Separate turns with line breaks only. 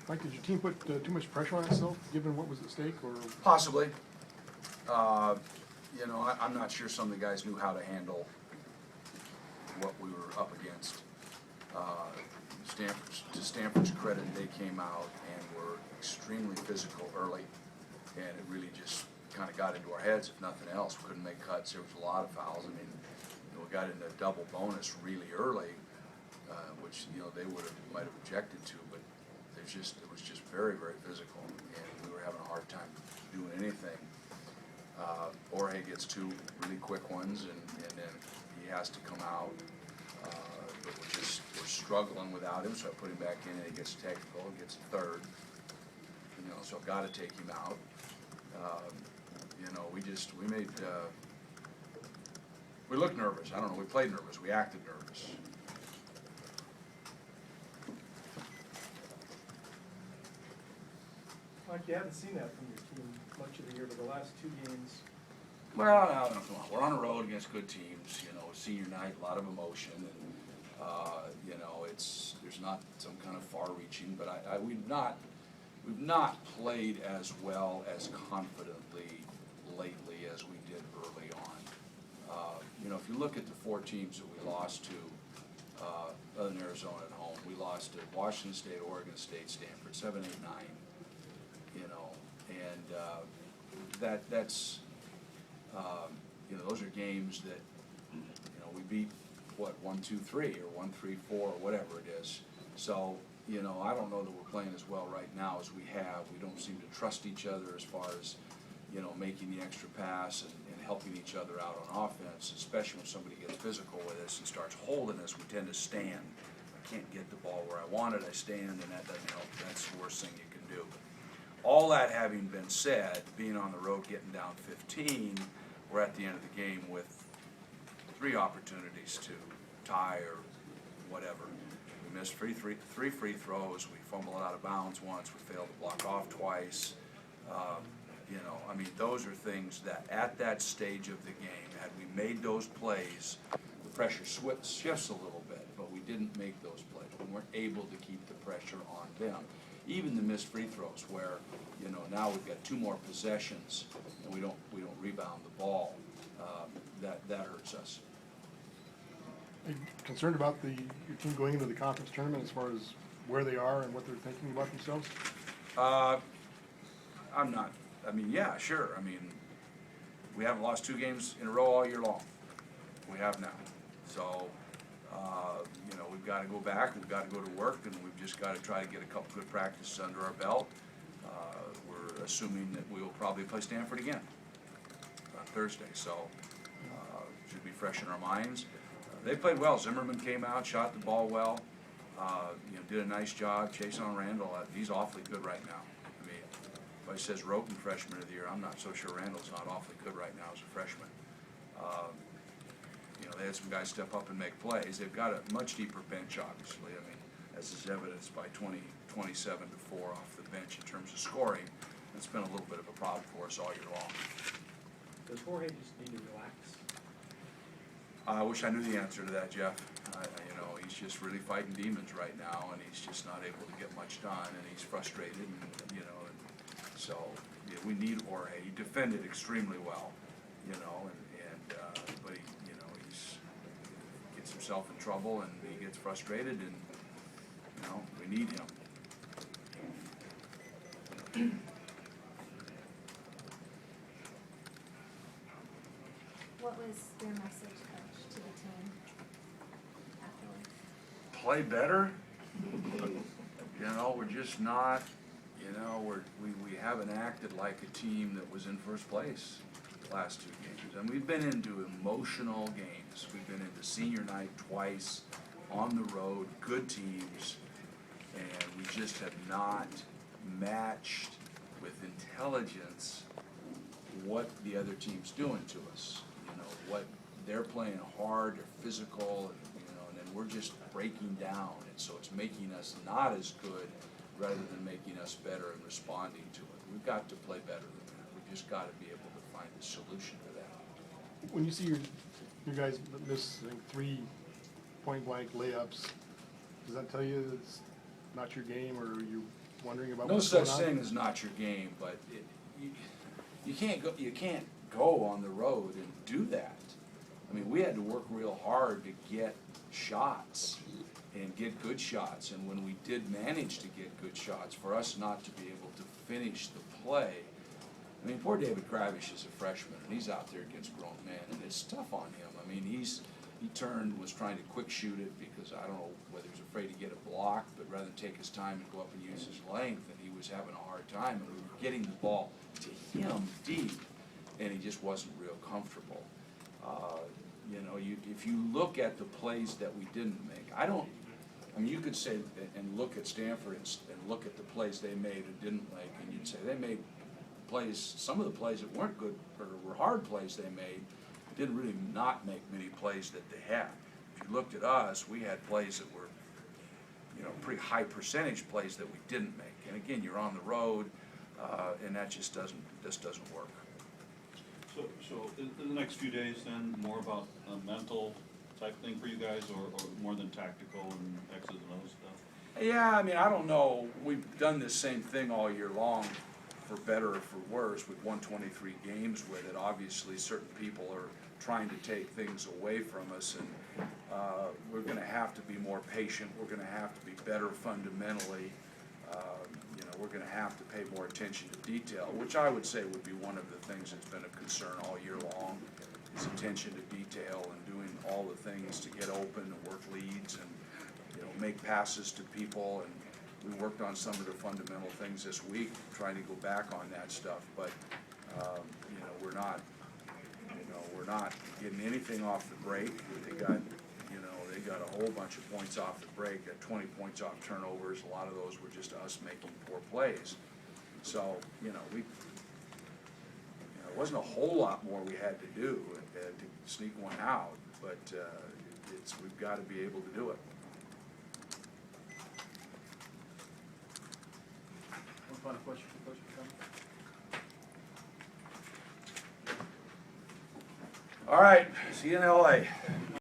Mike, did your team put too much pressure on itself, given what was at stake, or?
Possibly. You know, I'm not sure some of the guys knew how to handle what we were up against. To Stanford's credit, they came out and were extremely physical early, and it really just kind of got into our heads, if nothing else. We couldn't make cuts. There was a lot of fouls. I mean, you know, we got into double bonus really early, which, you know, they might have objected to, but it was just very, very physical, and we were having a hard time doing anything. Jorge gets two really quick ones, and then he has to come out. But we're struggling without him, so I put him back in, and he gets technical, and gets a third. You know, so I've got to take him out. You know, we looked nervous. I don't know, we played nervous, we acted nervous.
Mike, you haven't seen that from your team much of the year, but the last two games.
Well, no, come on. We're on the road against good teams. You know, senior night, a lot of emotion, and you know, there's not some kind of far-reaching, but we've not played as well as confidently lately as we did early on. You know, if you look at the four teams that we lost to, other than Arizona at home, we lost to Washington State, Oregon State, Stanford, 7, 8, 9. You know, and that's you know, those are games that, you know, we beat, what, 1, 2, 3, or 1, 3, 4, or whatever it is. So, you know, I don't know that we're playing as well right now as we have. We don't seem to trust each other as far as, you know, making the extra pass and helping each other out on offense, especially when somebody gets physical with us and starts holding us. We tend to stand. I can't get the ball where I want it, I stand, and that doesn't help. That's the worst thing you can do. All that having been said, being on the road, getting down 15, we're at the end of the game with 3 opportunities to tie or whatever. We missed three free throws. We fumbled out of bounds once. We failed to block off twice. You know, I mean, those are things that at that stage of the game, had we made those plays, the pressure shifts a little bit, but we didn't make those plays. We weren't able to keep the pressure on them. Even the missed free throws, where, you know, now we've got 2 more possessions and we don't rebound the ball. That hurts us.
Are you concerned about your team going into the conference tournament as far as where they are and what they're thinking about themselves?
I'm not. I mean, yeah, sure. I mean, we haven't lost 2 games in a row all year long. We have now. So, you know, we've got to go back, we've got to go to work, and we've just got to try to get a couple good practices under our belt. We're assuming that we will probably play Stanford again on Thursday, so should be fresh in our minds. They played well. Zimmerman came out, shot the ball well, you know, did a nice job chasing on Randall. He's awfully good right now. I mean, if I says Roten freshman of the year, I'm not so sure Randall's not awfully good right now as a freshman. You know, they had some guys step up and make plays. They've got a much deeper bench, obviously. I mean, as is evidenced by 27 to 4 off the bench in terms of scoring. It's been a little bit of a problem for us all year long.
Does Jorge just need to relax?
I wish I knew the answer to that, Jeff. You know, he's just really fighting demons right now, and he's just not able to get much done, and he's frustrated, and, you know, and so yeah, we need Jorge. He defended extremely well, you know, but he, you know, he's gets himself in trouble, and he gets frustrated, and, you know, we need him.
What was your message, Coach, to the team afterwards?
Play better. You know, we're just not, you know, we haven't acted like a team that was in first place the last 2 games. And we've been into emotional games. We've been into senior night twice, on the road, good teams, and we just have not matched with intelligence what the other team's doing to us. You know, what they're playing hard, they're physical, and, you know, and then we're just breaking down, and so it's making us not as good rather than making us better and responding to it. We've got to play better than that. We've just got to be able to find a solution to that.
When you see your guys miss, I think, 3 point-blank layups, does that tell you it's not your game, or you wondering about
No
what's going
such
on?
thing as not your game, but you can't go on the road and do that. I mean, we had to work real hard to get shots and get good shots, and when we did manage to get good shots, for us not to be able to finish the play, I mean, poor David Gravish is a freshman, and he's out there against grown men, and it's tough on him. I mean, he was trying to quick shoot it because I don't know whether he was afraid to get a block, but rather than take his time and go up and use his length, and he was having a hard time, and we were getting the ball to him deep, and he just wasn't real comfortable. You know, if you look at the plays that we didn't make, I mean, you could say and look at Stanford and look at the plays they made and didn't make, and you'd say they made plays, some of the plays that weren't good or were hard plays they made, didn't really not make many plays that they had. If you looked at us, we had plays that were, you know, pretty high percentage plays that we didn't make. And again, you're on the road, and that just doesn't work.
So in the next few days then, more about a mental type thing for you guys, or more than tactical and X's and O's stuff?
Yeah, I mean, I don't know. We've done this same thing all year long, for better or for worse. We've won 23 games with it. Obviously, certain people are trying to take things away from us, and we're going to have to be more patient. We're going to have to be better fundamentally. You know, we're going to have to pay more attention to detail, which I would say would be one of the things that's been a concern all year long, is attention to detail and doing all the things to get open and work leads and, you know, make passes to people. And we worked on some of the fundamental things this week, trying to go back on that stuff. But you know, we're not getting anything off the break. They got a whole bunch of points off the break, got 20 points off turnovers. A lot of those were just us making poor plays. So, you know, it wasn't a whole lot more we had to do to sneak one out, but we've got to be able to do it.
One final question for Coach McCollum.
All right, see you in LA.